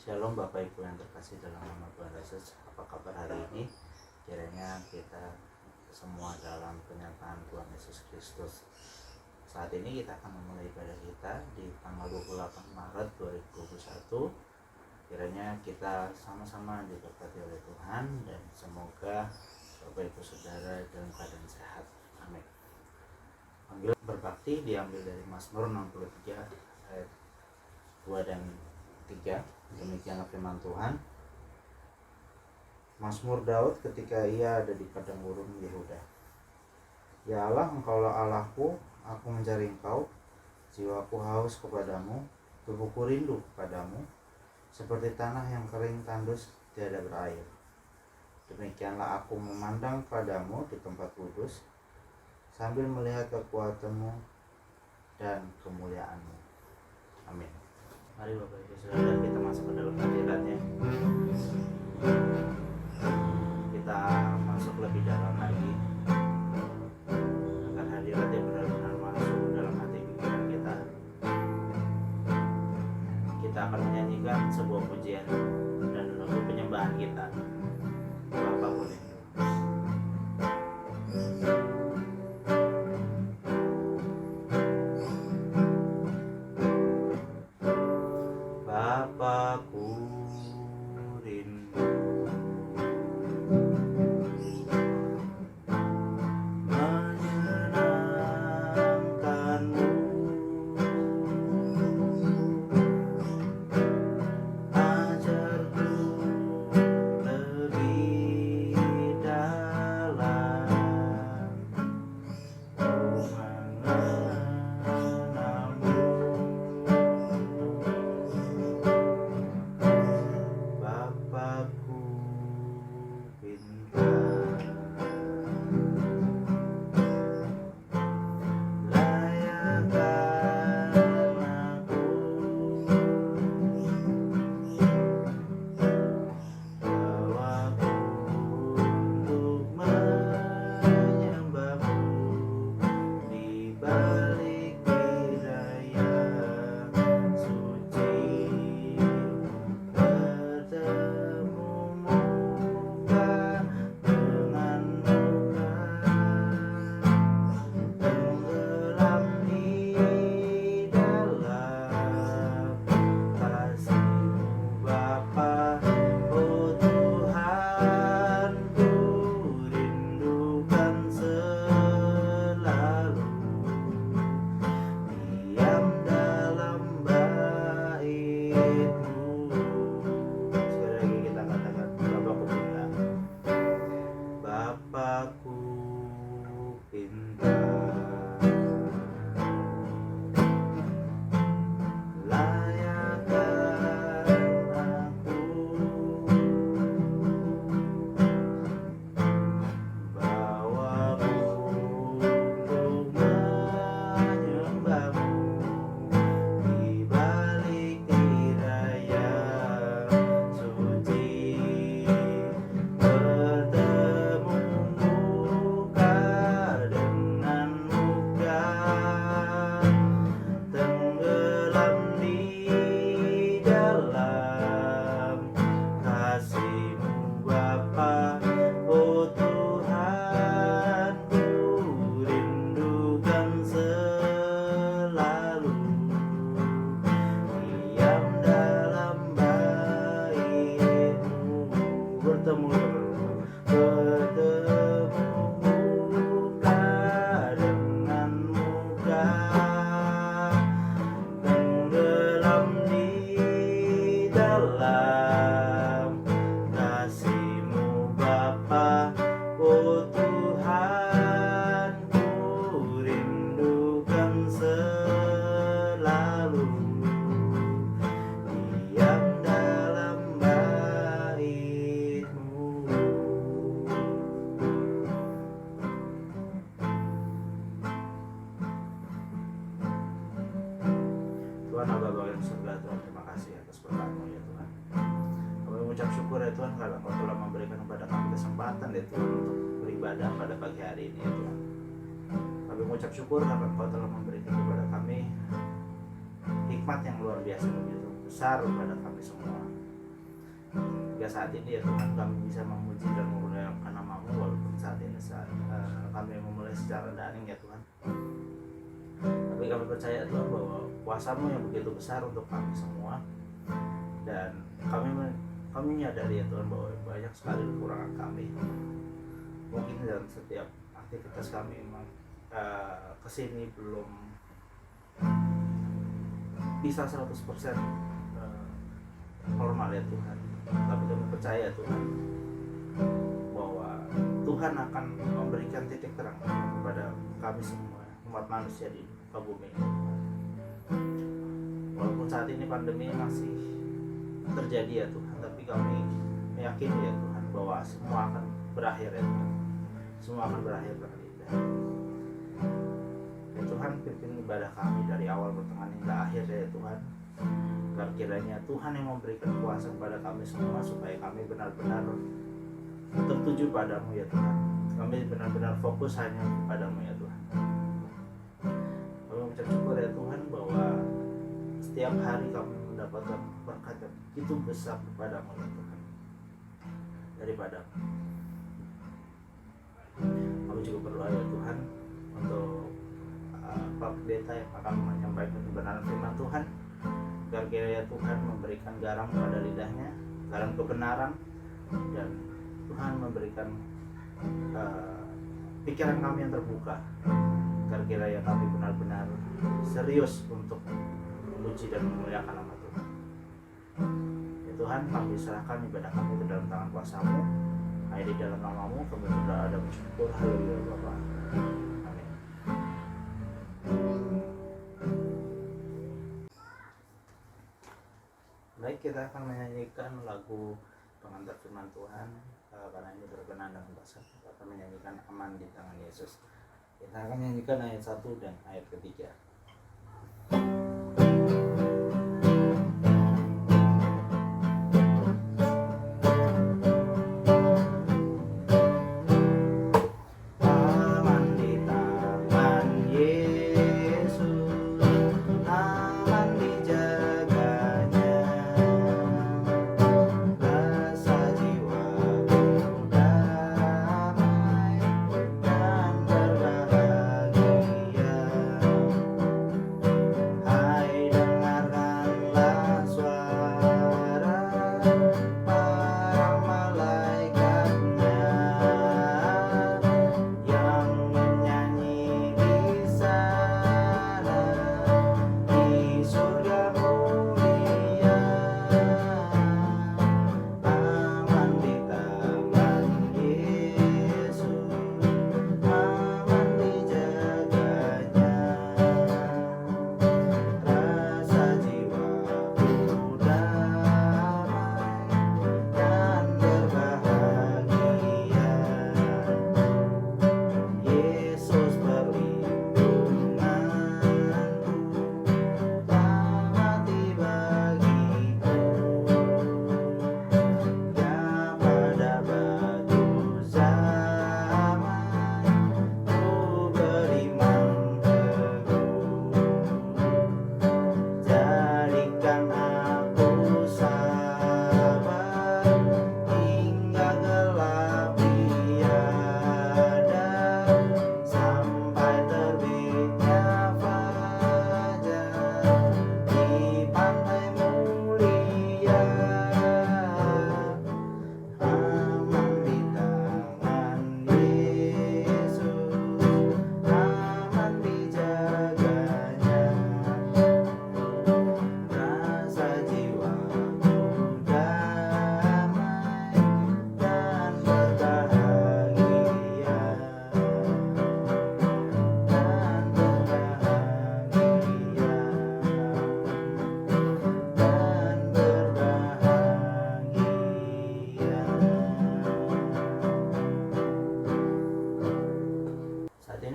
Shalom Bapak Ibu yang terkasih dalam nama Tuhan Yesus. Apa kabar hari ini? Kiranya kita semua dalam penyataan Tuhan Yesus Kristus. Saat ini kita akan memulai ibadah kita di tanggal 28 Maret 2021. Kiranya kita sama-sama diberkati oleh Tuhan dan semoga Bapak Ibu Saudara dalam keadaan sehat. Amin. Panggil berbakti diambil dari Mazmur 63 ayat 2 dan 3. Demikianlah firman Tuhan. Mazmur Daud ketika ia ada di padang gurun Yehuda. Ya Allah, Engkaulah Allahku, aku mencari Engkau. Jiwaku haus kepadamu, tubuhku rindu kepadamu, seperti tanah yang kering tandus tiada berair. Demikianlah aku memandang padamu di tempat kudus, sambil melihat kekuatanmu dan kemuliaanmu. Amin. Mari Bapak Ibu Saudara, kita masuk ke dalam hadirat-Nya. Kita masuk lebih dalam lagi agar hadirat-Nya benar-benar masuk dalam hati pikiran kita. Kita akan menyanyikan sebuah pujian dan lagu penyembahan kita. Bapa boleh. Bapakku rindu menyenangkanmu, ajarku lebih dalam mengenalmu. Bapakku pintar, layakkan aku, bawaku untuk menyembahmu di balik bidaya suci. Bertemu muka dengan muka, tenggelam di dalam kasih-Mu Bapa. Oh Tuhan, ku rindukan selalu diam dalam bait-Mu. Sekali lagi kita katakan, Bapakku pintar. Bapakku pintar, layakkan aku, bawaku untuk menyembahmu di balik tiraya suci. Bertemu muka dengan muka, tenggelam di dalam kasih-Mu Bapa. Oh Tuhan, ku rindukan selalu diam dalam bait-Mu. Bertemu muka dengan muka, tenggelam di dalam kasih-Mu Bapa. Oh Tuhan, ku rindukan selalu diam dalam bait-Mu. Tuhan Allah Bapa yang surga, Tuhan terima kasih atas berkat-Mu ya Tuhan. Kami mengucap syukur ya Tuhan karena Engkau telah memberikan kepada kami kesempatan ya Tuhan untuk beribadah pada pagi hari ini ya Tuhan. Kami mengucap syukur karena Engkau telah memberikan kepada kami hikmat yang luar biasa begitu besar kepada kami semua. hingga saat ini ya Tuhan kami bisa memuji dan memuliakan nama-Mu walaupun saat ini kami memulai secara daring ya Tuhan. Tapi kami percaya Tuhan bahwa kuasa-Mu yang begitu besar untuk kami semua, dan kami menyadari ya Tuhan bahwa banyak sekali kekurangan kami. Mungkin dalam setiap aktivitas kami memang kesini belum bisa 100% normal ya Tuhan. Tapi kami percaya Tuhan bahwa Tuhan akan memberikan titik terang kepada kami semua umat manusia di muka bumi ini. Walaupun saat ini pandemi masih terjadi ya Tuhan, tapi kami meyakini ya Tuhan bahwa semua akan berakhir ya Tuhan. Semua akan berakhir dengan indah. Ya Tuhan, pimpin ibadah kami dari awal pertengahan hingga akhir ya Tuhan. Agar kiranya Tuhan yang memberikan kuasa kepada kami semua supaya kami benar-benar tertuju padamu ya Tuhan. Kami benar-benar fokus hanya kepadamu ya Tuhan. Kami mengucap syukur ya Tuhan bahwa setiap hari kami mendapatkan berkat yang begitu besar kepadamu ya Tuhan, daripadamu. Kami juga berdoa ya Tuhan untuk Pak Pendeta yang akan menyampaikan kebenaran firman Tuhan, agar kiranya Tuhan memberikan garam pada lidahnya, garam kebenaran, dan Tuhan memberikan pikiran kami yang terbuka, agar kiranya kami benar-benar serius untuk memuji dan memuliakan nama Tuhan. Ya Tuhan, kami serahkan ibadah kami ke dalam tangan kuasa-Mu. Hanya di dalam nama-Mu kami berdoa dan bersyukur. Haleluya Bapa. Amin. Baik, kita akan menyanyikan lagu pengantar firman Tuhan, karena ini berkenaan dengan bahasa. Kita akan menyanyikan Aman di Tangan Yesus. Kita akan menyanyikan ayat 1 dan ayat ketiga.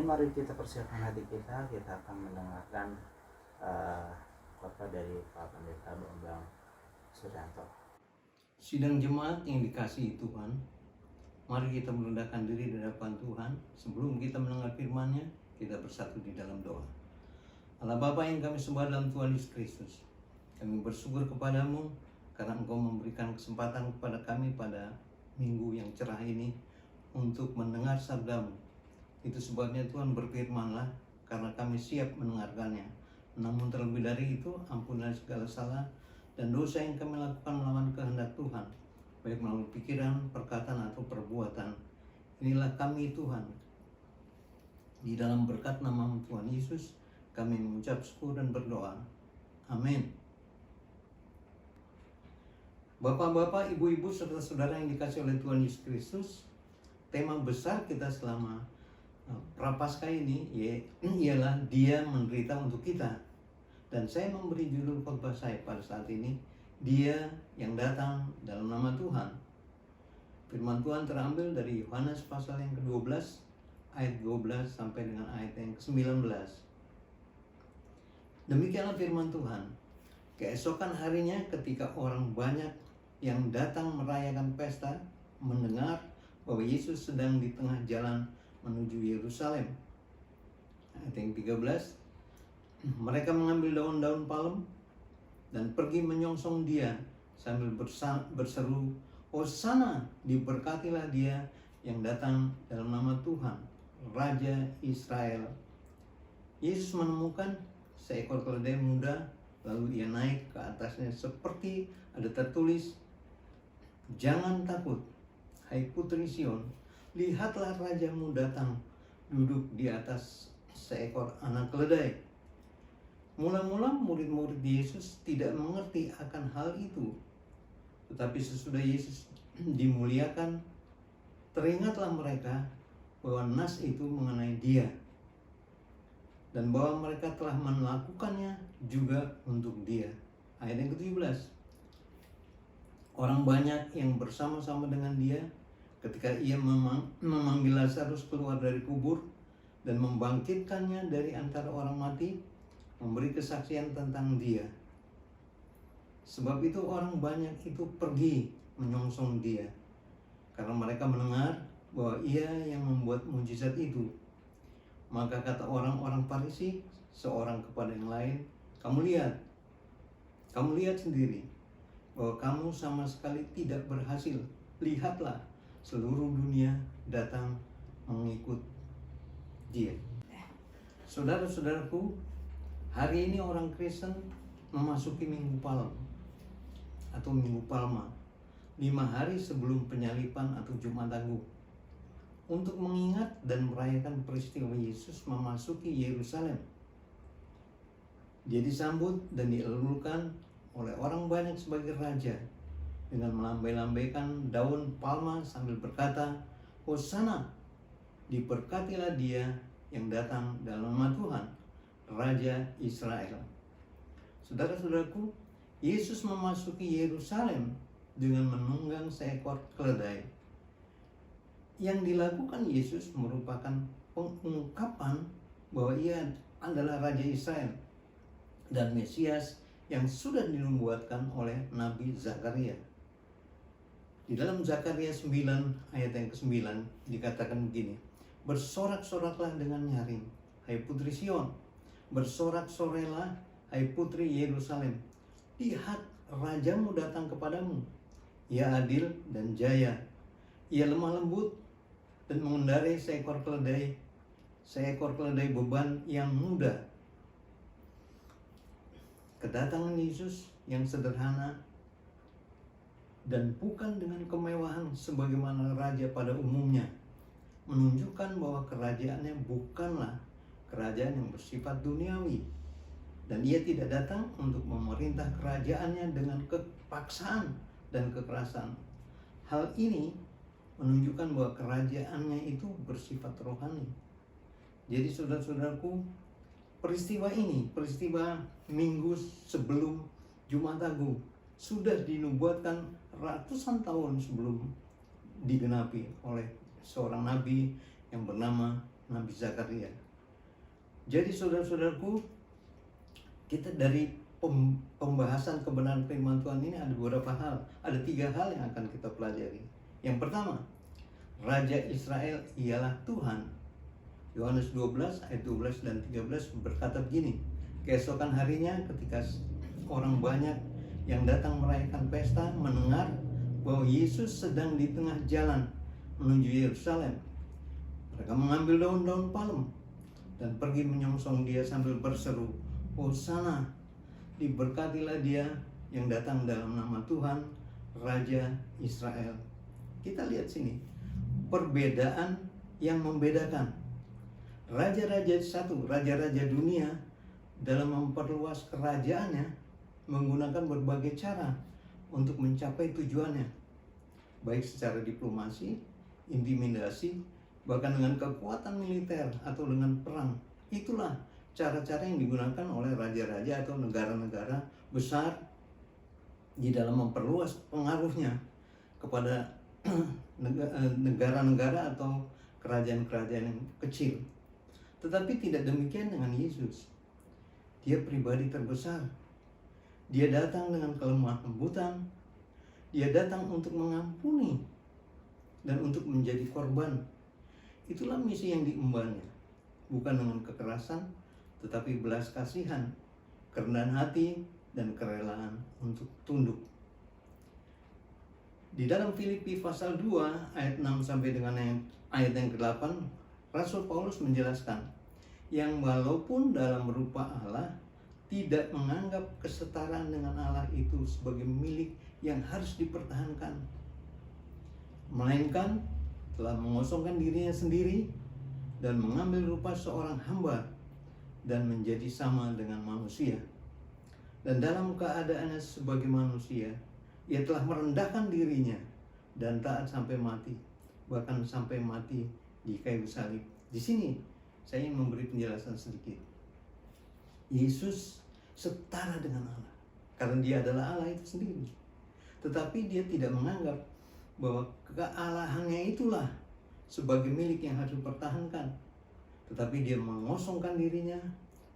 Mari kita persiapkan hati kita akan mendengarkan khotbah dari Pak Pendeta Bambang Suryanto. Sidang jemaat yang dikasihi Tuhan, mari kita merendahkan diri di hadapan Tuhan. Sebelum kita mendengar firman-Nya, kita bersatu di dalam doa. Allah Bapa yang kami sembah dalam Tuhan Yesus Kristus, kami bersyukur kepadamu karena Engkau memberikan kesempatan kepada kami pada minggu yang cerah ini untuk mendengar sabda-Mu. Itu sebabnya Tuhan berfirman-Lah, karena kami siap mendengarkannya. Namun terlebih dari itu, ampunilah segala salah dan dosa yang kami lakukan melawan kehendak Tuhan, baik melalui pikiran, perkataan, atau perbuatan. Inilah kami Tuhan. Di dalam berkat nama Tuhan Yesus, kami mengucap syukur dan berdoa. Amin. Bapak-bapak, ibu-ibu, serta saudara yang dikasihi oleh Tuhan Yesus Kristus, tema besar kita selama Prapaskah ini ialah Dia menderita untuk kita. Dan saya memberi judul khotbah saya pada saat ini, Dia yang datang dalam nama Tuhan. Firman Tuhan terambil dari Yohanes pasal yang ke-12 ayat 12 sampai dengan ayat yang ke-19. Demikianlah firman Tuhan. Keesokan harinya ketika orang banyak yang datang merayakan pesta mendengar bahwa Yesus sedang di tengah jalan menuju Yerusalem. Ayat yang 13. Mereka mengambil daun-daun palem dan pergi menyongsong Dia sambil berseru, Hosana, diberkatilah Dia yang datang dalam nama Tuhan, Raja Israel. Yesus menemukan seekor keledai muda, lalu Ia naik ke atasnya seperti ada tertulis, Jangan takut, hai putri Sion, lihatlah rajamu datang duduk di atas seekor anak keledai. Mula-mula murid-murid Yesus tidak mengerti akan hal itu. Tetapi sesudah Yesus dimuliakan, teringatlah mereka bahwa nas itu mengenai Dia, dan bahwa mereka telah melakukannya juga untuk Dia. Ayat yang ke-17. Orang banyak yang bersama-sama dengan Dia ketika Ia memanggil Lazarus keluar dari kubur dan membangkitkannya dari antara orang mati, memberi kesaksian tentang Dia. Sebab itu orang banyak itu pergi menyongsong Dia, karena mereka mendengar bahwa Ia yang membuat mujizat itu. Maka kata orang-orang Farisi seorang kepada yang lain, kamu lihat sendiri bahwa kamu sama sekali tidak berhasil. Lihatlah, seluruh dunia datang mengikut Dia. Saudara-saudaraku, hari ini orang Kristen memasuki Minggu Palem atau Minggu Palma, 5 hari sebelum penyaliban atau Jumat Agung, untuk mengingat dan merayakan peristiwa Yesus memasuki Yerusalem. Dia disambut dan dielulukan oleh orang banyak sebagai raja dengan melambai-lambaikan daun palma sambil berkata, Hosana, diberkatilah Dia yang datang dalam nama Tuhan, Raja Israel. Saudara-saudaraku, Yesus memasuki Yerusalem dengan menunggang seekor keledai. Yang dilakukan Yesus merupakan pengungkapan bahwa Ia adalah Raja Israel dan Mesias yang sudah dinubuatkan oleh Nabi Zakaria. Di dalam Zakaria 9 ayat yang ke-9 dikatakan begini, bersorak-soraklah dengan nyaring, hai putri Sion, bersorak-sorailah, hai putri Yerusalem. Lihat, rajamu datang kepadamu. Ia adil dan jaya. Ia lemah lembut dan mengendarai seekor keledai beban yang muda. Kedatangan Yesus yang sederhana dan bukan dengan kemewahan sebagaimana raja pada umumnya, menunjukkan bahwa kerajaannya bukanlah kerajaan yang bersifat duniawi, dan Ia tidak datang untuk memerintah kerajaannya dengan kepaksaan dan kekerasan. Hal ini menunjukkan bahwa kerajaannya itu bersifat rohani. Jadi saudara-saudaraku, peristiwa ini, peristiwa minggu sebelum Jumat Agung, sudah dinubuatkan ratusan tahun sebelum digenapi oleh seorang nabi yang bernama Nabi Zakaria. Jadi saudara-saudaraku, kita dari pembahasan kebenaran firman Tuhan ini ada beberapa hal. Ada 3 hal yang akan kita pelajari. Yang pertama, Raja Israel ialah Tuhan. Yohanes 12 ayat 12 dan 13 berkata begini, keesokan harinya ketika orang banyak yang datang merayakan pesta mendengar bahwa Yesus sedang di tengah jalan menuju Yerusalem. Mereka mengambil daun-daun palem dan pergi menyongsong dia sambil berseru, "Hosana, diberkatilah dia yang datang dalam nama Tuhan, Raja Israel." Kita lihat sini, perbedaan yang membedakan. Raja-raja satu, raja-raja dunia dalam memperluas kerajaannya menggunakan berbagai cara untuk mencapai tujuannya, baik secara diplomasi, intimidasi, bahkan dengan kekuatan militer atau dengan perang. Itulah cara-cara yang digunakan oleh raja-raja atau negara-negara besar di dalam memperluas pengaruhnya kepada negara-negara atau kerajaan-kerajaan yang kecil. Tetapi tidak demikian dengan Yesus. Dia pribadi terbesar. Dia datang dengan kelemah lembutan. Dia datang untuk mengampuni dan untuk menjadi korban. Itulah misi yang diembannya. Bukan dengan kekerasan, tetapi belas kasihan, kerendahan hati, dan kerelaan untuk tunduk. Di dalam Filipi pasal 2 ayat 6 sampai dengan ayat yang ke-8, Rasul Paulus menjelaskan yang walaupun dalam rupa Allah tidak menganggap kesetaraan dengan Allah itu sebagai milik yang harus dipertahankan, melainkan telah mengosongkan dirinya sendiri dan mengambil rupa seorang hamba dan menjadi sama dengan manusia. Dan dalam keadaannya sebagai manusia, ia telah merendahkan dirinya dan taat sampai mati, bahkan sampai mati di kayu salib. Di sini saya ingin memberi penjelasan sedikit. Yesus setara dengan Allah karena dia adalah Allah itu sendiri. Tetapi dia tidak menganggap bahwa kealahannya itulah sebagai milik yang harus dipertahankan. Tetapi dia mengosongkan dirinya,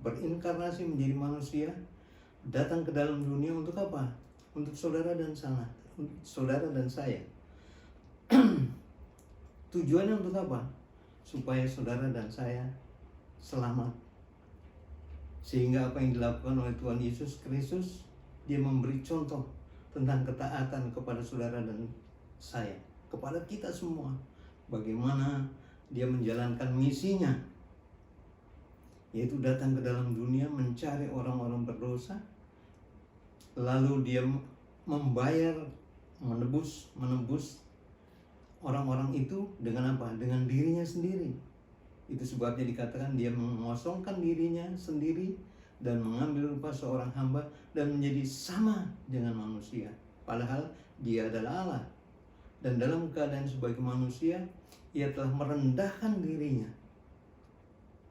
berinkarnasi menjadi manusia, datang ke dalam dunia untuk apa? Untuk saudara dan saya. Tujuannya untuk apa? Supaya saudara dan saya selamat. Sehingga apa yang dilakukan oleh Tuhan Yesus Kristus, dia memberi contoh tentang ketaatan kepada saudara dan saya, kepada kita semua. Bagaimana dia menjalankan misinya, yaitu datang ke dalam dunia mencari orang-orang berdosa, lalu dia membayar, menebus orang-orang itu dengan apa? Dengan dirinya sendiri. Itu sebabnya dikatakan dia mengosongkan dirinya sendiri dan mengambil rupa seorang hamba dan menjadi sama dengan manusia. Padahal dia adalah Allah. Dan dalam keadaan sebagai manusia, ia telah merendahkan dirinya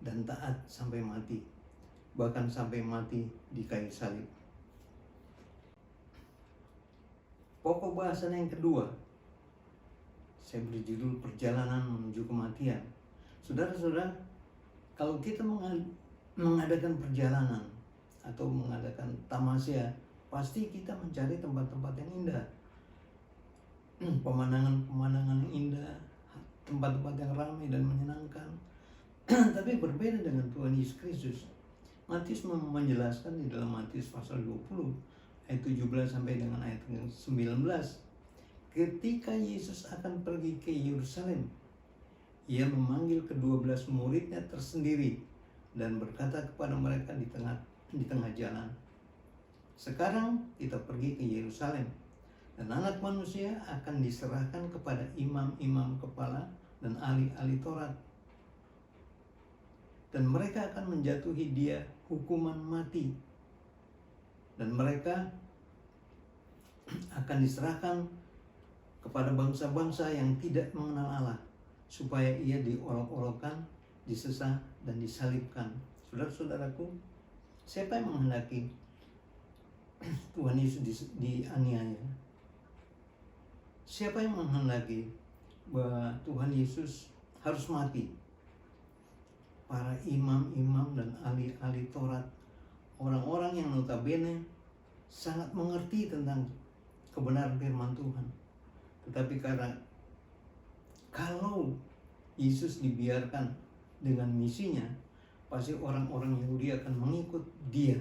dan taat sampai mati, bahkan sampai mati di kayu salib. Pokok bahasan yang kedua, saya beri judul perjalanan menuju kematian. Saudara-saudara, kalau kita mengadakan perjalanan atau mengadakan tamasya, pasti kita mencari tempat-tempat yang indah, pemandangan-pemandangan yang indah, tempat-tempat yang ramai dan menyenangkan. Tapi berbeda dengan Tuhan Yesus Kristus. Matius menjelaskan di dalam Matius pasal 20 ayat 17 sampai dengan ayat 19, ketika Yesus akan pergi ke Yerusalem, ia memanggil ke-12 muridnya tersendiri dan berkata kepada mereka di tengah jalan, "Sekarang kita pergi ke Yerusalem, dan Anak Manusia akan diserahkan kepada imam-imam kepala dan ahli-ahli Taurat. Dan mereka akan menjatuhi dia hukuman mati. Dan mereka akan diserahkan kepada bangsa-bangsa yang tidak mengenal Allah, supaya ia diolok-olokkan, disesah, dan disalibkan." Saudara-saudaraku, siapa yang menghendaki Tuhan Yesus dianiaya? Siapa yang menghendaki bahwa Tuhan Yesus harus mati? Para imam-imam dan ahli-ahli Taurat, orang-orang yang notabene sangat mengerti tentang kebenaran firman Tuhan. Tetapi karena kalau Yesus dibiarkan dengan misinya, pasti orang-orang Yahudi akan mengikut dia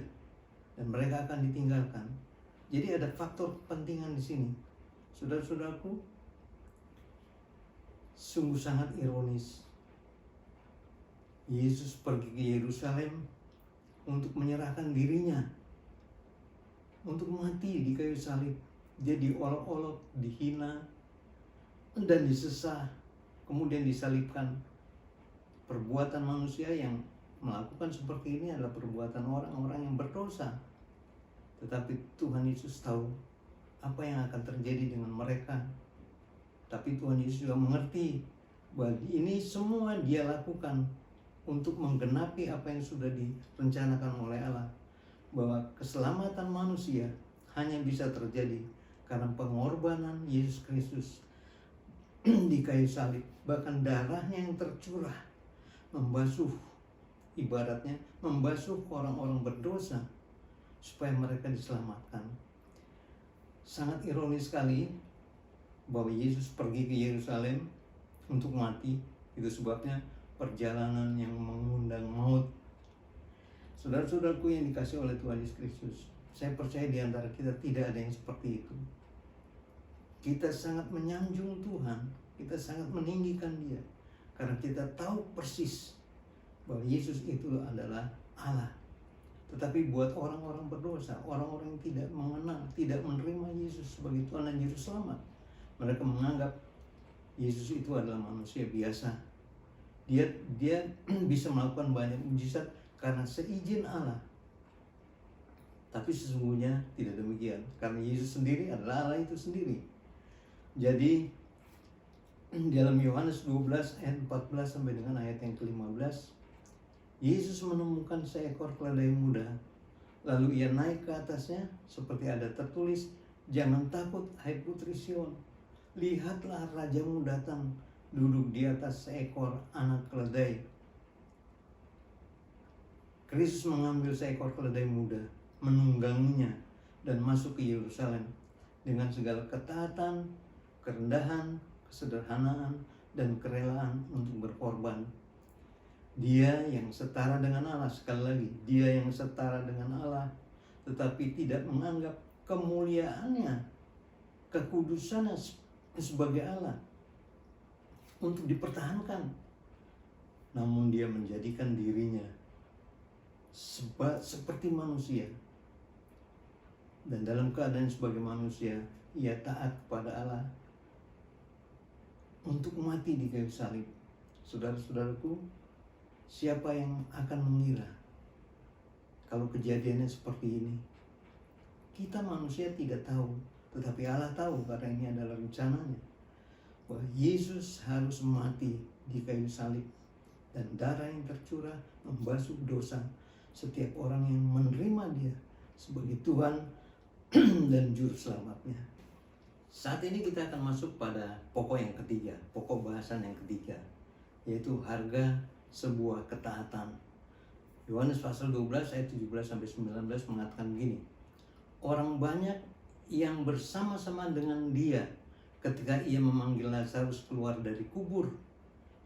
dan mereka akan ditinggalkan. Jadi ada faktor kepentingan di sini. Saudara-saudaraku, sungguh sangat ironis. Yesus pergi ke Yerusalem untuk menyerahkan dirinya, untuk mati di kayu salib. Dia diolok-olok, dihina, dan disesah, kemudian disalibkan. Perbuatan manusia yang melakukan seperti ini adalah perbuatan orang-orang yang berdosa. Tetapi Tuhan Yesus tahu apa yang akan terjadi dengan mereka. Tapi Tuhan Yesus juga mengerti bahwa ini semua Dia lakukan untuk menggenapi apa yang sudah direncanakan oleh Allah. Bahwa keselamatan manusia hanya bisa terjadi karena pengorbanan Yesus Kristus di kayu salib. Bahkan darahnya yang tercurah membasuh, ibaratnya membasuh orang-orang berdosa supaya mereka diselamatkan. Sangat ironis sekali bahwa Yesus pergi ke Yerusalem untuk mati. Itu sebabnya perjalanan yang mengundang maut. Saudara-saudaraku yang dikasih oleh Tuhan Yesus Kristus, saya percaya di antara kita tidak ada yang seperti itu. Kita sangat menyanjung Tuhan, kita sangat meninggikan Dia, karena kita tahu persis bahwa Yesus itu adalah Allah. Tetapi buat orang-orang berdosa, orang-orang yang tidak mengenal, tidak menerima Yesus sebagai Tuhan dan Juru Selamat, mereka menganggap Yesus itu adalah manusia biasa. Dia bisa melakukan banyak mujizat karena seizin Allah. Tapi sesungguhnya tidak demikian, karena Yesus sendiri adalah Allah itu sendiri. Jadi dalam Yohanes 12 ayat 14 sampai dengan ayat yang ke-15, Yesus menemukan seekor keledai muda. Lalu ia naik ke atasnya, seperti ada tertulis, "Jangan takut, hai putri Sion. Lihatlah rajamu datang, duduk di atas seekor anak keledai." Kristus mengambil seekor keledai muda, menungganginya, dan masuk ke Yerusalem dengan segala ketaatan, kerendahan, kesederhanaan, dan kerelaan untuk berkorban. Dia yang setara dengan Allah, sekali lagi, Dia yang setara dengan Allah, tetapi tidak menganggap kemuliaannya, kekudusannya sebagai Allah untuk dipertahankan. Namun Dia menjadikan dirinya seperti manusia, dan dalam keadaan sebagai manusia Ia taat kepada Allah untuk mati di kayu salib. Saudara-saudaraku, siapa yang akan mengira kalau kejadiannya seperti ini? Kita manusia tidak tahu, tetapi Allah tahu, karena ini adalah rencananya, bahwa Yesus harus mati di kayu salib, dan darah yang tercurah membasuh dosa setiap orang yang menerima Dia sebagai Tuhan dan Juru Selamatnya. Saat ini kita akan masuk pada pokok yang ketiga, pokok bahasan yang ketiga, yaitu harga sebuah ketaatan. Yohanes pasal 12 ayat 17-19 mengatakan begini, "Orang banyak yang bersama-sama dengan Dia ketika Ia memanggil Lazarus keluar dari kubur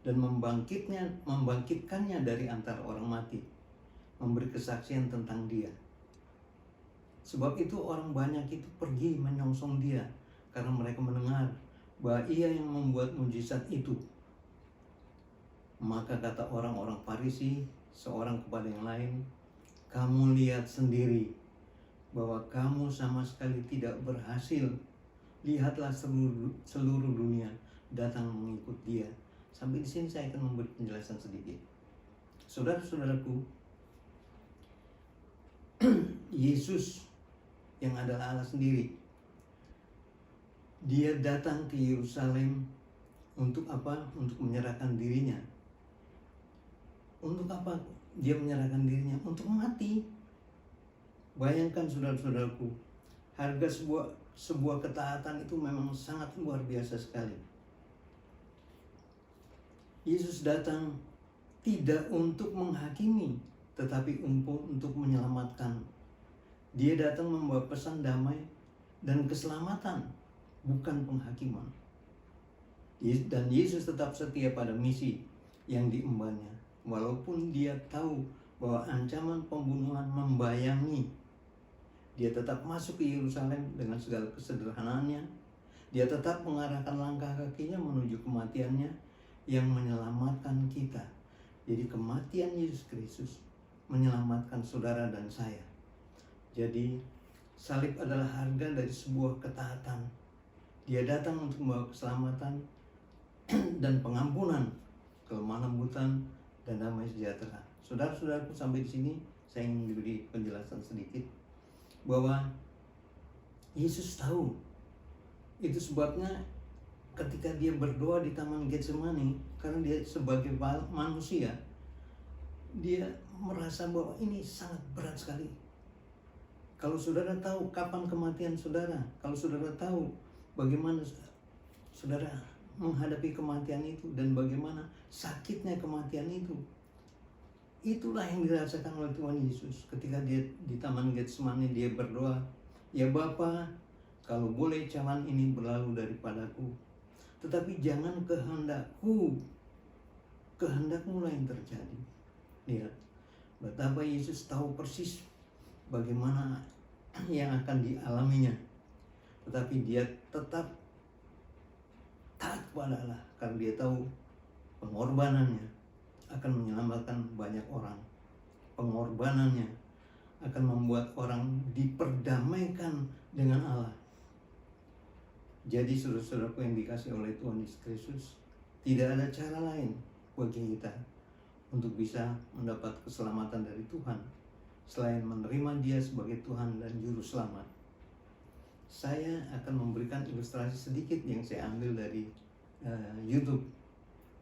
dan membangkitkannya dari antara orang mati, memberi kesaksian tentang Dia. Sebab itu orang banyak itu pergi menyongsong Dia, karena mereka mendengar bahwa Ia yang membuat mujizat itu." Maka kata orang-orang Farisi seorang kepada yang lain, "Kamu lihat sendiri bahwa kamu sama sekali tidak berhasil. Lihatlah seluruh dunia datang mengikut Dia." Sampai di sini saya akan memberi penjelasan sedikit. Saudara-saudaraku, Yesus yang adalah Allah sendiri, Dia datang ke Yerusalem untuk apa? Untuk menyerahkan dirinya. Untuk apa Dia menyerahkan dirinya? Untuk mati. Bayangkan saudara-saudaraku, harga sebuah ketaatan itu memang sangat luar biasa sekali. Yesus datang tidak untuk menghakimi, tetapi untuk menyelamatkan. Dia datang membawa pesan damai dan keselamatan, bukan penghakiman. Dan Yesus tetap setia pada misi yang diembannya, walaupun Dia tahu bahwa ancaman pembunuhan membayangi Dia tetap masuk ke Yerusalem dengan segala kesederhanaannya. Dia tetap mengarahkan langkah kakinya menuju kematiannya yang menyelamatkan kita. Jadi kematian Yesus Kristus menyelamatkan saudara dan saya. Jadi salib adalah harga dari sebuah ketaatan. Dia datang untuk membawa keselamatan dan pengampunan, kelemah lembutan, dan damai sejahtera. Saudara-saudaraku, sampai di sini saya ingin diberi penjelasan sedikit bahwa Yesus tahu. Itu sebabnya ketika dia berdoa di Taman Getsemani, karena dia sebagai manusia, dia merasa bahwa ini sangat berat sekali. Kalau saudara tahu kapan kematian saudara, kalau saudara tahu bagaimana saudara menghadapi kematian itu dan bagaimana sakitnya kematian itu, itulah yang dirasakan oleh Tuhan Yesus ketika dia di Taman Getsemani. Dia berdoa, "Ya Bapa, kalau boleh cawan ini berlalu daripadaku, tetapi jangan kehendakku, kehendakmu lah yang terjadi." Lihat betapa Yesus tahu persis bagaimana yang akan dialaminya, tetapi dia tetap taat kepada Allah karena dia tahu pengorbanannya akan menyelamatkan banyak orang. Pengorbanannya akan membuat orang diperdamaikan dengan Allah. Jadi saudara-saudaraku yang dikasihi oleh Tuhan Yesus Kristus, tidak ada cara lain bagi kita untuk bisa mendapat keselamatan dari Tuhan selain menerima Dia sebagai Tuhan dan Juru Selamat. Saya akan memberikan ilustrasi sedikit yang saya ambil dari YouTube.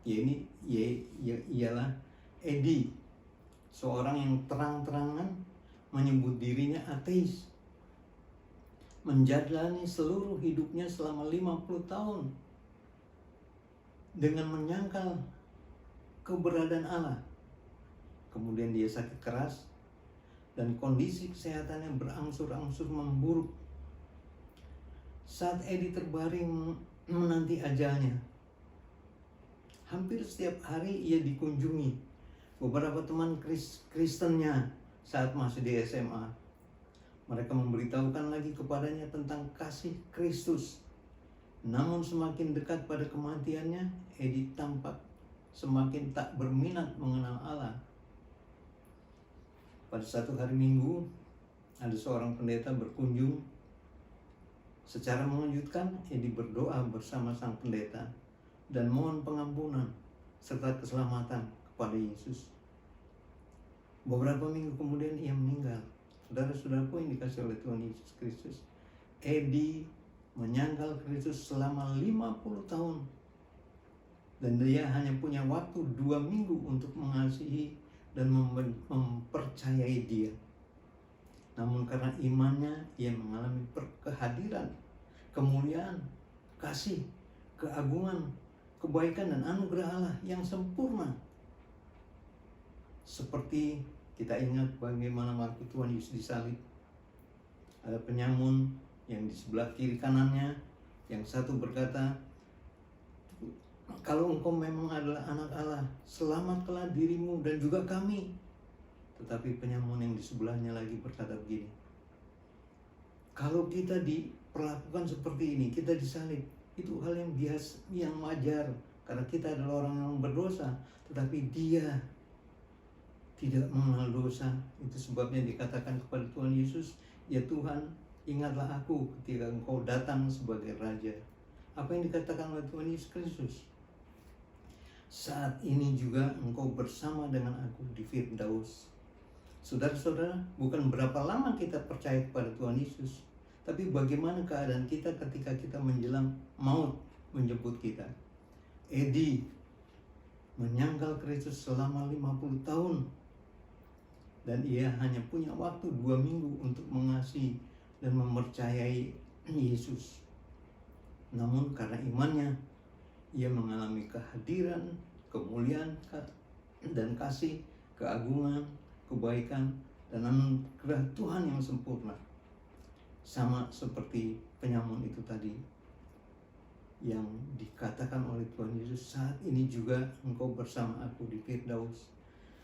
Ialah Eddie, seorang yang terang-terangan menyebut dirinya ateis, menjalani seluruh hidupnya selama 50 tahun dengan menyangkal keberadaan Allah. Kemudian dia sakit keras dan kondisi kesehatannya berangsur-angsur memburuk. Saat Eddie terbaring menanti ajalnya, hampir setiap hari ia dikunjungi beberapa teman Kristennya saat masih di SMA. Mereka memberitahukan lagi kepadanya tentang kasih Kristus. Namun semakin dekat pada kematiannya, Eddie tampak semakin tak berminat mengenal Allah. Pada satu hari Minggu, ada seorang pendeta berkunjung. Secara mengejutkan, Eddie berdoa bersama sang pendeta dan mohon pengampunan serta keselamatan kepada Yesus. Beberapa minggu kemudian ia meninggal. Saudara-saudaraku yang dikasihi oleh Tuhan Yesus Kristus, Eddie menyangkal Kristus selama 50 tahun. Dan dia hanya punya waktu 2 minggu untuk mengasihi dan mempercayai Dia. Namun karena imannya, ia mengalami kehadiran, kemuliaan, kasih, keagungan, kebaikan dan anugerah Allah yang sempurna. Seperti kita ingat bagaimana waktu Tuhan Yesus disalib, ada penyamun yang di sebelah kiri kanannya, yang satu berkata, "Kalau engkau memang adalah anak Allah, selamatkanlah dirimu dan juga kami." Tetapi penyamun yang di sebelahnya lagi berkata begini, "Kalau kita diperlakukan seperti ini, kita disalib, itu hal yang biasa, yang wajar, karena kita adalah orang yang berdosa. Tetapi Dia tidak mengenal dosa. Itu sebabnya dikatakan kepada Tuhan Yesus, 'Ya Tuhan, ingatlah aku ketika engkau datang sebagai Raja.'" Apa yang dikatakan oleh Tuhan Yesus Kristus? "Saat ini juga engkau bersama dengan aku di Firdaus." Saudara-saudara, bukan berapa lama kita percaya kepada Tuhan Yesus, tapi bagaimana keadaan kita ketika kita menjelang maut menjemput kita. Eddie menyangkal Kristus selama 50 tahun. Dan ia hanya punya waktu 2 minggu untuk mengasihi dan mempercayai Yesus. Namun karena imannya, ia mengalami kehadiran, kemuliaan, dan kasih, keagungan, kebaikan, dan anugerah Tuhan yang sempurna. Sama seperti penyamun itu tadi, yang dikatakan oleh Tuhan Yesus, "Saat ini juga engkau bersama aku di Firdaus."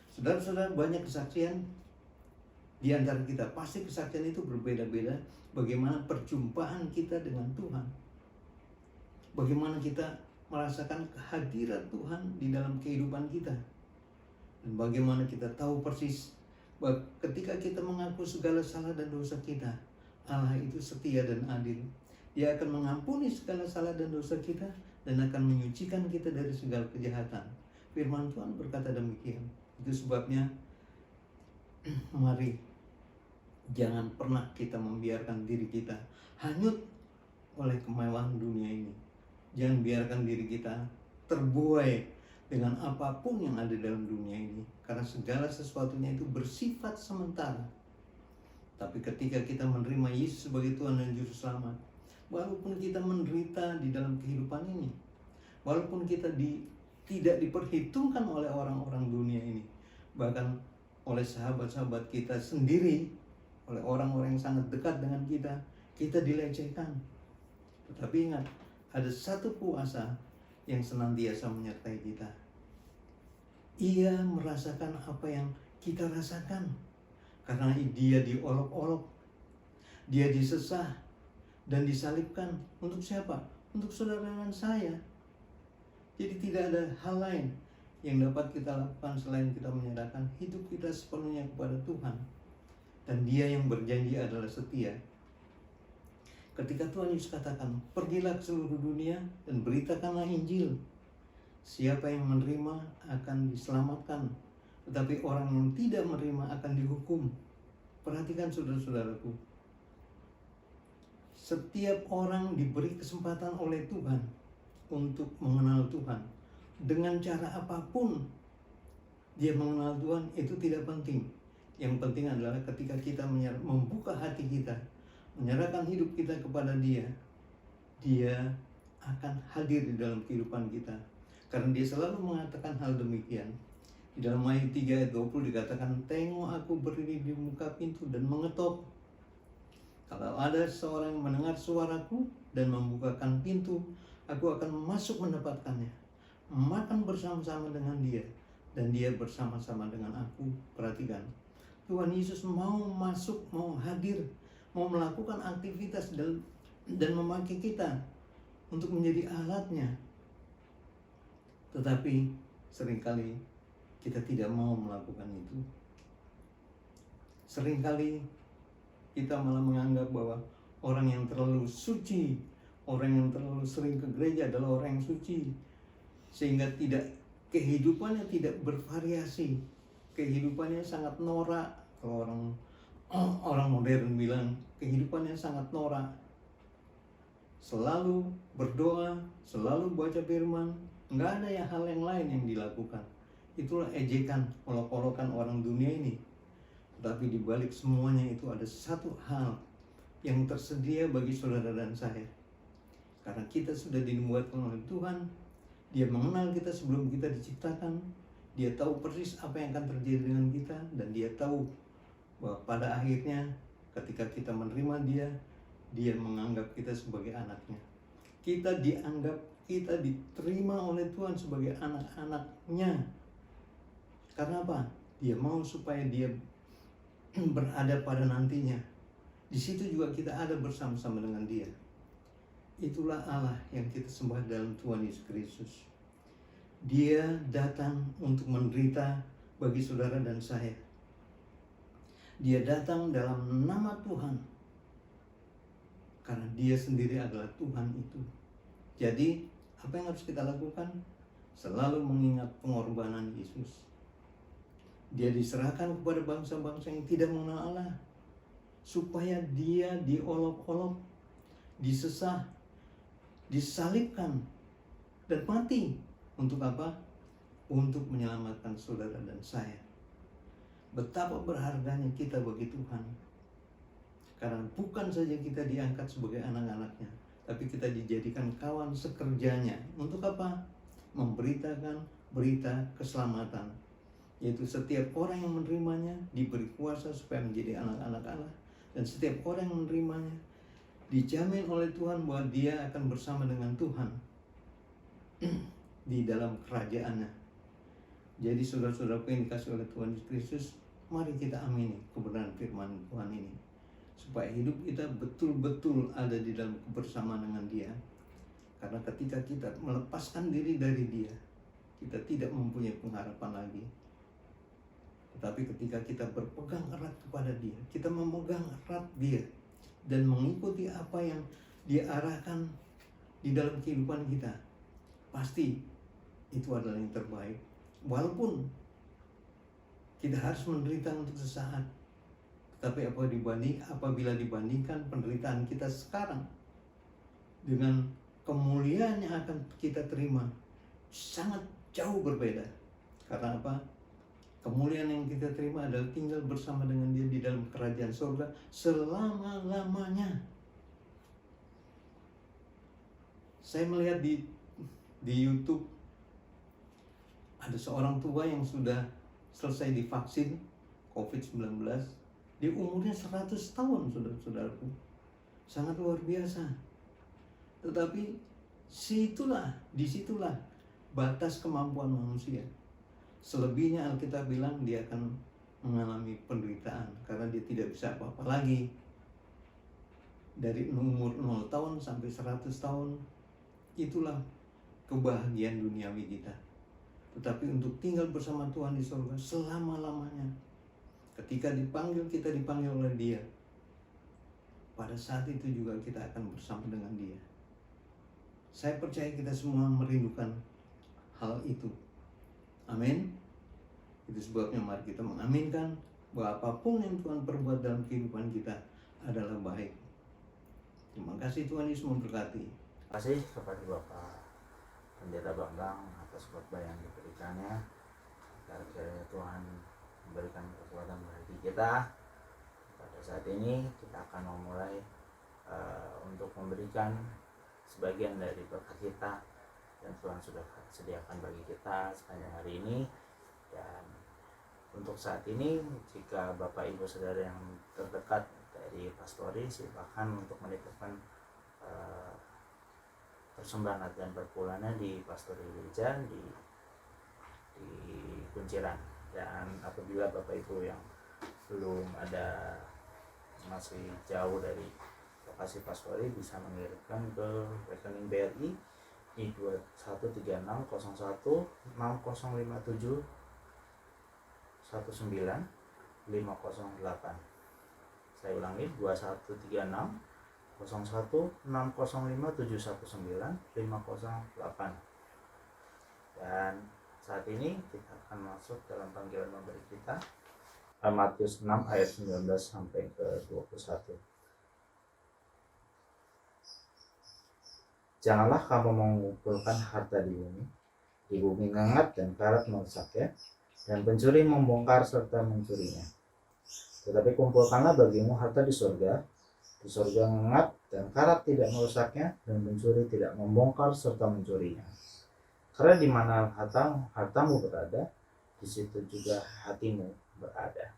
Saudara-saudara, banyak kesaksian di antara kita. Pasti kesaksian itu berbeda-beda. Bagaimana perjumpaan kita dengan Tuhan, bagaimana kita merasakan kehadiran Tuhan di dalam kehidupan kita, dan bagaimana kita tahu persis bahwa ketika kita mengaku segala salah dan dosa kita, Allah itu setia dan adil. Dia akan mengampuni segala salah dan dosa kita dan akan menyucikan kita dari segala kejahatan. Firman Tuhan berkata demikian. Itu sebabnya mari jangan pernah kita membiarkan diri kita hanyut oleh kemewahan dunia ini. Jangan biarkan diri kita terbuai dengan apapun yang ada dalam dunia ini, karena segala sesuatunya itu bersifat sementara. Tapi ketika kita menerima Yesus sebagai Tuhan dan Juru Selamat, walaupun kita menderita di dalam kehidupan ini, walaupun kita tidak diperhitungkan oleh orang-orang dunia ini, bahkan oleh sahabat-sahabat kita sendiri, oleh orang-orang yang sangat dekat dengan kita dilecehkan. Tetapi ingat, ada satu kuasa yang senantiasa menyertai kita. Ia merasakan apa yang kita rasakan, karena dia diolok-olok, dia disesah dan disalibkan. Untuk siapa? Untuk saudara dan saya. Jadi tidak ada hal lain yang dapat kita lakukan selain kita menyerahkan hidup kita sepenuhnya kepada Tuhan. Dan dia yang berjanji adalah setia. Ketika Tuhan Yesus katakan, pergilah ke seluruh dunia dan beritakanlah Injil. Siapa yang menerima akan diselamatkan, tetapi orang yang tidak menerima akan dihukum. Perhatikan saudara-saudaraku, setiap orang diberi kesempatan oleh Tuhan untuk mengenal Tuhan. Dengan cara apapun dia mengenal Tuhan itu tidak penting. Yang penting adalah ketika kita membuka hati kita, menyerahkan hidup kita kepada Dia, Dia akan hadir di dalam kehidupan kita. Karena Dia selalu mengatakan hal demikian. Di dalam Matius 3 ayat 20 dikatakan, tengok aku berdiri di muka pintu dan mengetok. Kalau ada seorang yang mendengar suaraku dan membukakan pintu, aku akan masuk mendapatkannya, makan bersama-sama dengan dia, dan dia bersama-sama dengan aku. Perhatikan, Tuhan Yesus mau masuk, mau hadir, mau melakukan aktivitas dan memakai kita untuk menjadi alatnya. Tetapi seringkali kita tidak mau melakukan itu. Seringkali kita malah menganggap bahwa orang yang terlalu suci, orang yang terlalu sering ke gereja adalah orang yang suci, sehingga kehidupannya tidak bervariasi, kehidupannya sangat norak. Kalau orang modern bilang kehidupannya sangat norak, selalu berdoa, selalu baca firman, nggak ada hal yang lain yang dilakukan. Itulah ejekan, olok-olokan orang dunia ini. Tetapi di balik semuanya itu ada satu hal yang tersedia bagi saudara dan saya. Karena kita sudah dinubuatkan oleh Tuhan, Dia mengenal kita sebelum kita diciptakan, Dia tahu persis apa yang akan terjadi dengan kita, dan Dia tahu bahwa pada akhirnya ketika kita menerima Dia, Dia menganggap kita sebagai anaknya. Kita diterima oleh Tuhan sebagai anak-anaknya. Karena apa? Dia mau supaya dia berada pada nantinya. Di situ juga kita ada bersama-sama dengan Dia. Itulah Allah yang kita sembah dalam Tuhan Yesus Kristus. Dia datang untuk menderita bagi saudara dan saya. Dia datang dalam nama Tuhan, karena Dia sendiri adalah Tuhan itu. Jadi apa yang harus kita lakukan? Selalu mengingat pengorbanan Yesus. Dia diserahkan kepada bangsa-bangsa yang tidak mengenal Allah, supaya Dia diolok-olok, disesah, disalibkan, dan mati. Untuk apa? Untuk menyelamatkan saudara dan saya. Betapa berharganya kita bagi Tuhan. Karena bukan saja kita diangkat sebagai anak-anaknya, tapi kita dijadikan kawan sekerjanya. Untuk apa? Memberitakan berita keselamatan. Yaitu setiap orang yang menerimanya diberi kuasa supaya menjadi anak-anak Allah. Dan setiap orang yang menerimanya dijamin oleh Tuhan bahwa dia akan bersama dengan Tuhan di dalam kerajaannya. Jadi saudara-saudaraku yang dikasihi oleh Tuhan Yesus Kristus, Mari kita amini kebenaran firman Tuhan ini, supaya hidup kita betul-betul ada di dalam kebersamaan dengan Dia. Karena ketika kita melepaskan diri dari Dia, kita tidak mempunyai pengharapan lagi. Tetapi ketika kita berpegang erat kepada Dia, kita memegang erat Dia dan mengikuti apa yang Dia arahkan di dalam kehidupan kita, pasti itu adalah yang terbaik. Walaupun kita harus menderita untuk sesaat, tetapi apabila dibandingkan penderitaan kita sekarang dengan kemuliaan yang akan kita terima, sangat jauh berbeda. Karena apa? Kemuliaan yang kita terima adalah tinggal bersama dengan Dia di dalam kerajaan surga selama-lamanya. Saya melihat di YouTube ada seorang tua yang sudah selesai divaksin COVID-19. Di umurnya 100 tahun, saudara-saudaraku. Sangat luar biasa. Tetapi disitulah batas kemampuan manusia. Selebihnya Alkitab bilang dia akan mengalami penderitaan karena dia tidak bisa apa-apa lagi. Dari umur 0 tahun sampai 100 tahun, itulah kebahagiaan duniawi kita. Tetapi untuk tinggal bersama Tuhan di surga selama-lamanya, ketika kita dipanggil oleh Dia, pada saat itu juga kita akan bersama dengan Dia. Saya percaya kita semua merindukan hal itu. Amin. Itu sebabnya mari kita mengaminkan bahwa apapun yang Tuhan perbuat dalam kehidupan kita adalah baik. Terima kasih, Tuhan Yesus memberkati. Terima kasih kepada Bapak Pendeta Bambang atas khotbah yang diberikannya. Kiranya Tuhan memberikan kekuatan bagi kita. Pada saat ini kita akan memulai untuk memberikan sebagian dari berkat kita yang Tuhan sudah sediakan bagi kita sepanjang hari ini. Dan untuk saat ini, jika Bapak Ibu Saudara yang terdekat dari pastori, silakan untuk menitipkan persembahan dan perpuluhannya di pastori gereja di Kunciran. Dan apabila Bapak Ibu yang belum ada, masih jauh dari lokasi pastori, bisa mengirimkan ke rekening BRI di 2136016057 19 508. Saya ulangi, 213601605719 508. Dan saat ini kita akan masuk dalam panggilan memberi kita, Matius 6 ayat 19 sampai ke 21. Janganlah kamu mengumpulkan harta di bumi ngengat dan karat merusaknya, dan pencuri membongkar serta mencurinya. Tetapi kumpulkanlah bagimu harta di surga ngengat dan karat tidak merusaknya, dan pencuri tidak membongkar serta mencurinya. Karena di mana hartamu berada, di situ juga hatimu berada.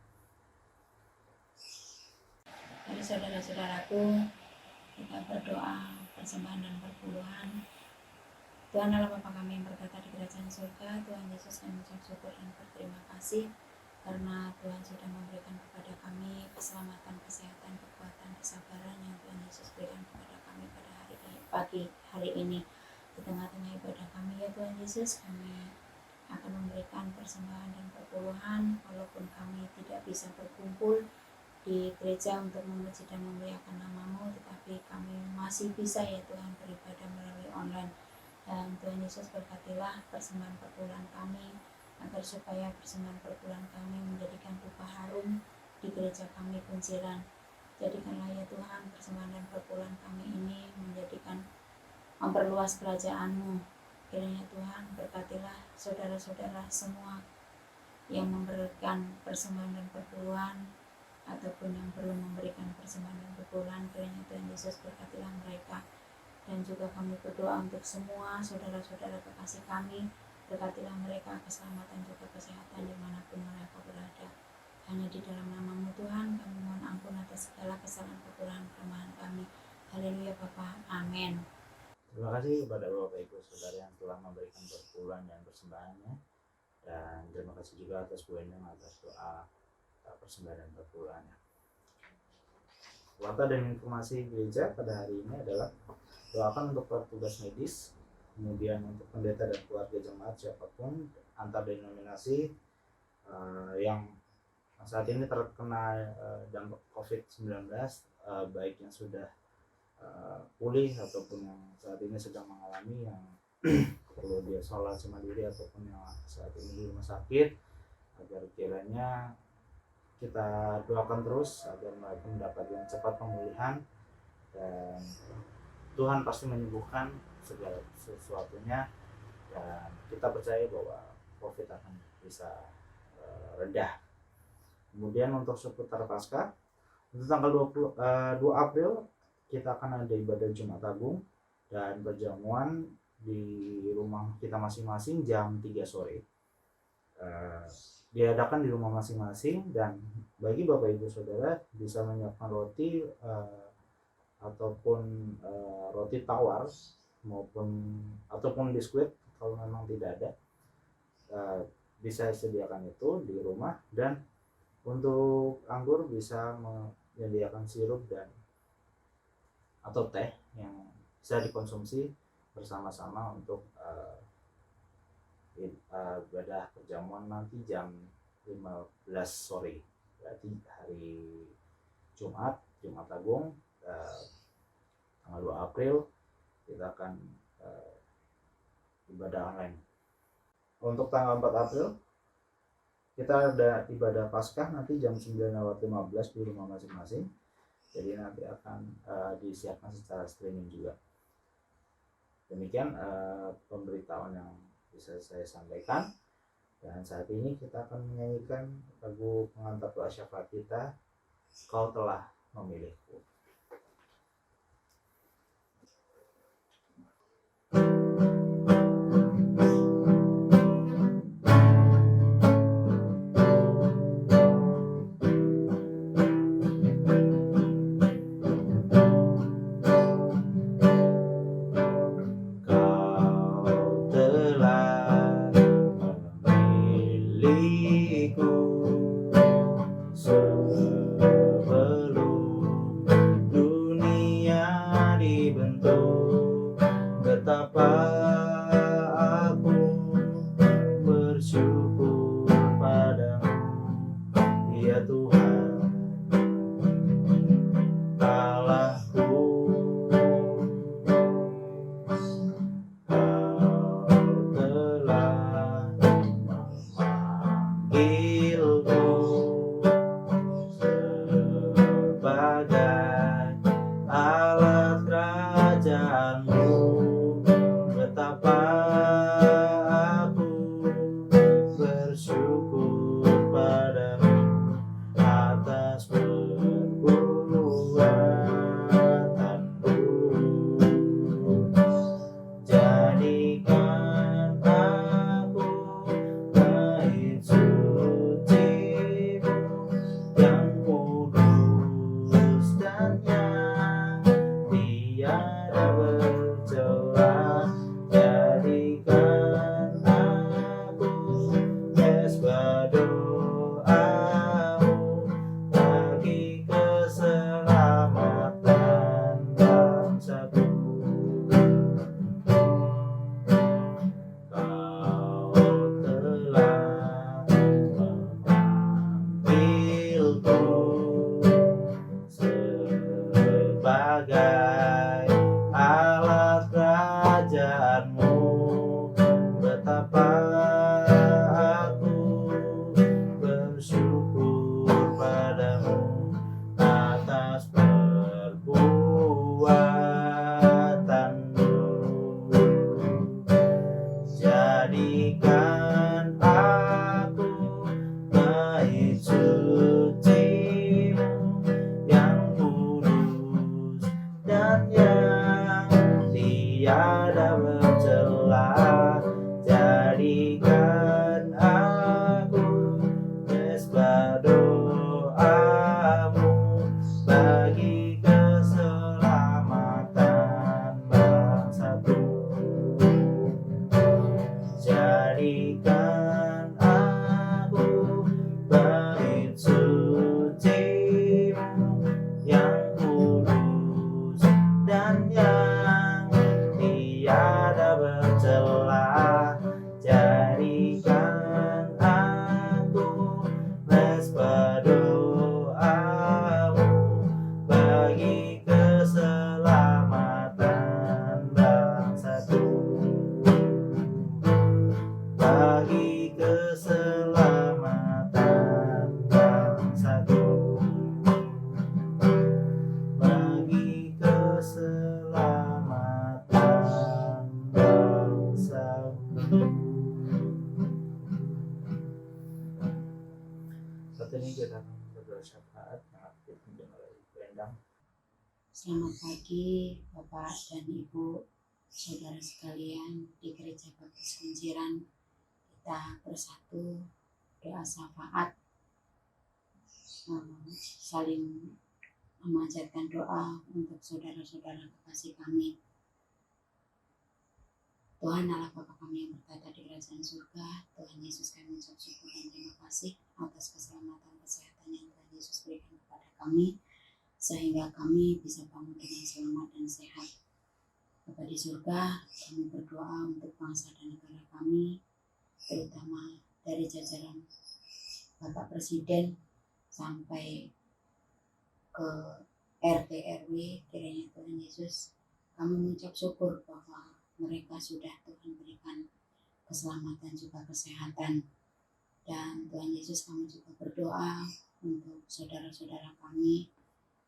Mari saudara-saudaraku, kita berdoa persembahan dan perpuluhan. Tuhan Allah Bapa kami yang berkata di kerajaan surga, Tuhan Yesus, kami mengucap syukur dan berterima kasih karena Tuhan sudah memberikan kepada kami keselamatan, kesehatan, kekuatan, kesabaran yang Tuhan Yesus berikan kepada kami pada pagi hari ini. Di tengah-tengah ibadah kami ya Tuhan Yesus, kami akan memberikan persembahan dan perpuluhan walaupun kami tidak bisa berkumpul di gereja untuk memuji dan memuliakan nama-Mu, tetapi kami masih bisa ya Tuhan beribadah melalui online. Dan Tuhan Yesus berkatilah persembahan perpuluhan kami, agar supaya persembahan perpuluhan kami menjadikan rupa harum di gereja kami Kunciran. Jadikanlah ya Tuhan persembahan dan perpuluhan kami ini menjadikan memperluas kerajaan-Mu. Kiranya Tuhan berkatilah saudara-saudara semua yang memberikan persembahan dan perpuluhan ataupun yang belum memberikan persembahan dan perpuluhan. Kiranya Tuhan Yesus berkatilah mereka. Dan juga kami berdoa untuk semua saudara-saudara kekasih kami, berkatilah mereka keselamatan juga kesehatan dimanapun mereka berada. Hanya di dalam nama-Mu Tuhan kami mohon ampun atas segala kesalahan, kekurangan, kelemahan kami. Haleluya Bapa, amin. Terima kasih kepada Bapak Ibu Saudara yang telah memberikan perpuluhan dan persembahannya. Dan terima kasih juga atas Bu Endang atas doa persembahan perpuluhannya. Watta dan informasi gereja pada hari ini adalah doakan untuk petugas medis, kemudian untuk pendeta dan keluarga jemaat siapapun antar denominasi yang saat ini terkena dampak COVID-19, baik yang sudah pulih ataupun yang saat ini sedang mengalami yang perlu diisolasi mandiri ataupun yang saat ini di rumah sakit, agar kiranya kita doakan terus agar mereka mendapatkan cepat pemulihan, dan Tuhan pasti menyembuhkan segala sesuatunya, dan kita percaya bahwa COVID akan bisa reda. Kemudian untuk seputar Paskah, untuk tanggal 2 April kita akan ada ibadah Jumat Agung dan perjamuan di rumah kita masing-masing jam 3 sore. Diadakan di rumah masing-masing, dan bagi Bapak Ibu Saudara bisa menyiapkan roti ataupun roti tawar ataupun biskuit kalau memang tidak ada, bisa sediakan itu di rumah. Dan untuk anggur bisa menyediakan sirup dan atau teh yang bisa dikonsumsi bersama-sama untuk ibadah perjamuan nanti jam 15 sore, berarti hari Jumat Agung tanggal 2 April kita akan ibadah online. Untuk tanggal 4 April kita ada ibadah Paskah nanti jam 9:15 di rumah masing-masing, jadi nanti akan disiapkan secara streaming juga. Demikian pemberitahuan yang bisa saya sampaikan, dan saat ini kita akan menyanyikan lagu pengantar doa syafaat kita, Kau Telah Memilihku. Betapa aku bersyukur padamu, ya Tuhan Allahku. Kau telah memanggilku sebagai alat kerajaanmu. Betapa aku bersyukur padamu atas perbuatanmu. Jadikan aku bait suci-Mu yang kudus dan yang tiada bercela. Jadikan aku mesbah doa-Mu bagi keselamatan bangsaku. Kau telah memanggilku sebagai alat kerajaanmu. Betapa aku bersyukur padamu atas perbuatanmu. Jadikan aku bait suci-Mu yang kudus dan yang tiada bercela. Jadikan aku mesbah doa-Mu bagi keselamatan bangsaku. Jadikan aku bait suci Saat ini kita akan berdoa syafaat yang dipimpin oleh Ibu Endang. Selamat pagi Bapak dan Ibu, saudara sekalian di Gereja Baptis Kunciran. Kita bersatu doa syafaat, saling memanjatkan doa untuk saudara-saudara kekasih kami. Tuhan Allah Bapa kami yang bertata di kerajaan surga, Tuhan Yesus, kami mengucap syukur dan terima kasih atas keselamatan kesehatan yang Tuhan Yesus berikan kepada kami, sehingga kami bisa bangun dengan selamat dan sehat. Bapa di surga, kami berdoa untuk bangsa dan negara kami, terutama dari jajaran Bapak Presiden sampai ke RT RW, kiranya Tuhan Yesus, kami mengucap syukur bahwa mereka sudah Tuhan berikan keselamatan juga kesehatan. Dan Tuhan Yesus, kami juga berdoa untuk saudara-saudara kami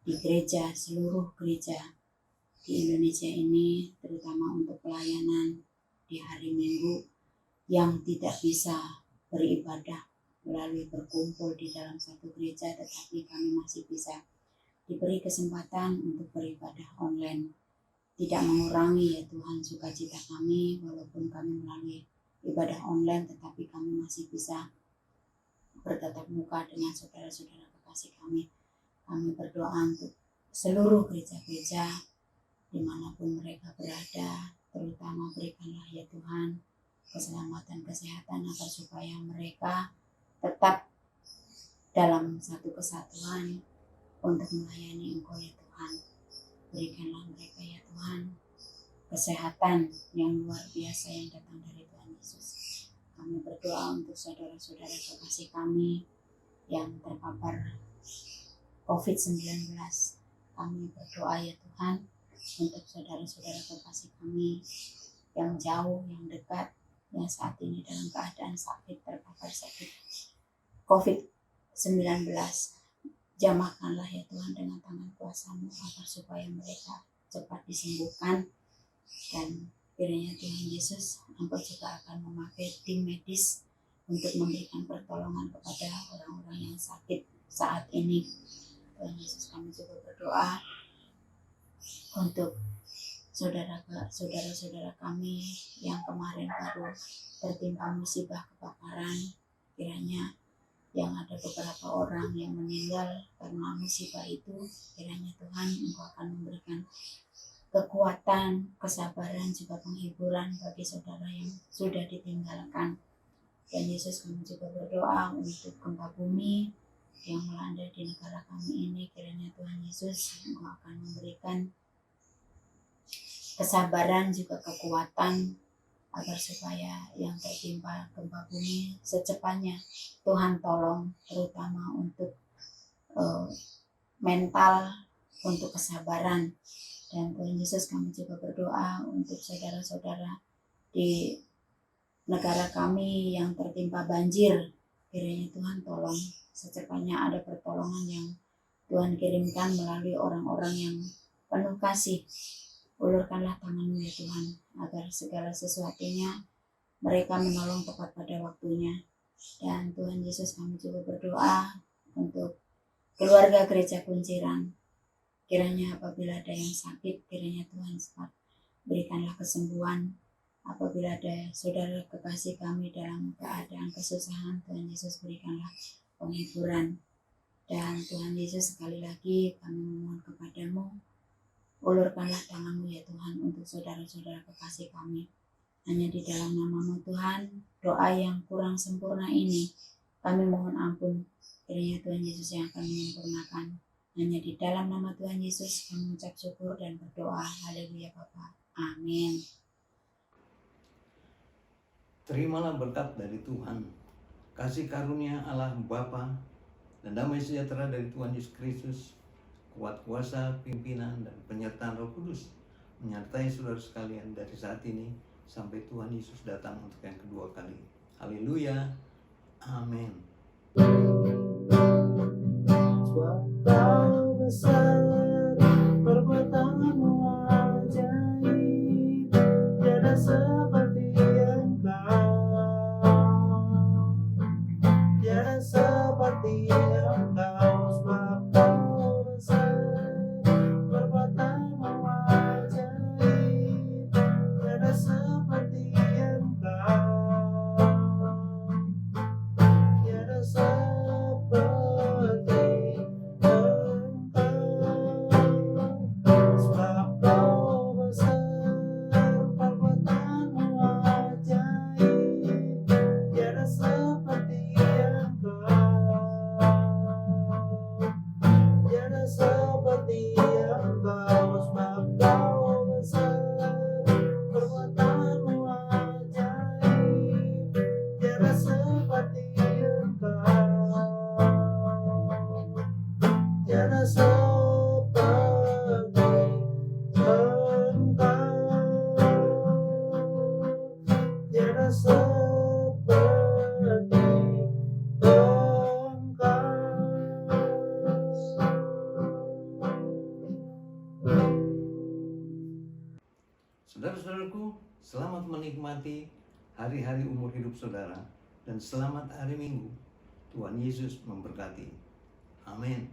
di gereja, seluruh gereja di Indonesia ini, terutama untuk pelayanan di hari Minggu yang tidak bisa beribadah melalui berkumpul di dalam satu gereja, tetapi kami masih bisa diberi kesempatan untuk beribadah online. Tidak mengurangi ya Tuhan sukacita kami, walaupun kami melalui ibadah online, tetapi kami masih bisa bertatap muka dengan saudara-saudara kekasih kami. Kami berdoa untuk seluruh gereja-gereja dimanapun mereka berada, terutama berikanlah ya Tuhan keselamatan kesehatan agar supaya mereka tetap dalam satu kesatuan untuk melayani Engkau ya Tuhan. Berikanlah mereka ya Tuhan kesehatan yang luar biasa yang datang dari Tuhan Yesus. Kami berdoa untuk saudara-saudara kekasih kami yang terpapar COVID-19. Kami berdoa ya Tuhan untuk saudara-saudara kekasih kami yang jauh, yang dekat, yang saat ini dalam keadaan sakit, terpapar sakit COVID-19. Jamahkanlah ya Tuhan dengan tangan kuasa-Mu agar supaya mereka cepat disembuhkan. Dan kiranya Tuhan Yesus, Engkau juga akan memakai tim medis untuk memberikan pertolongan kepada orang-orang yang sakit saat ini. Tuhan Yesus, kami juga berdoa untuk saudara-saudara kami yang kemarin baru tertimpa musibah kebakaran. Kiranya yang ada beberapa orang yang meninggal karena musibah itu, kiranya Tuhan Engkau akan memberikan kekuatan, kesabaran, juga penghiburan bagi saudara yang sudah ditinggalkan. Dan Yesus, kami juga berdoa untuk gempa bumi yang melanda di negara kami ini. Kiranya Tuhan Yesus Engkau akan memberikan kesabaran, juga kekuatan agar supaya yang tertimpa gempa bumi secepatnya Tuhan tolong, terutama untuk mental, untuk kesabaran. Dan Tuhan Yesus, kami juga berdoa untuk saudara-saudara di negara kami yang tertimpa banjir. Kiranya Tuhan tolong secepatnya ada pertolongan yang Tuhan kirimkan melalui orang-orang yang penuh kasih. Ulurkanlah tangan-Mu ya Tuhan, agar segala sesuatunya mereka menolong tepat pada waktunya. Dan Tuhan Yesus, kami juga berdoa untuk keluarga Gereja Kunciran. Kiranya apabila ada yang sakit, kiranya Tuhan cepat berikanlah kesembuhan. Apabila ada saudara kekasih kami dalam keadaan kesusahan, Tuhan Yesus berikanlah penghiburan. Dan Tuhan Yesus, sekali lagi kami memohon kepadamu, ulurkanlah tangan-Mu ya Tuhan untuk saudara-saudara kekasih kami. Hanya di dalam nama-Mu Tuhan, doa yang kurang sempurna ini kami mohon ampun. Kiranya Tuhan Yesus yang akan menyempurnakan. Hanya di dalam nama Tuhan Yesus kami mengucap syukur dan berdoa. Haleluya Bapa. Amin. Terimalah berkat dari Tuhan, kasih karunia Allah Bapa, dan damai sejahtera dari Tuhan Yesus Kristus, kuat kuasa, pimpinan, dan penyertaan Roh Kudus menyertai saudara sekalian dari saat ini sampai Tuhan Yesus datang untuk yang kedua kali. Haleluya. Amin. Kau besar, perbuatan-Mu ajaib, tiada seperti Engkau. Saudara-saudaraku, selamat menikmati hari-hari umur hidup saudara dan selamat hari Minggu. Tuhan Yesus memberkati. Amin.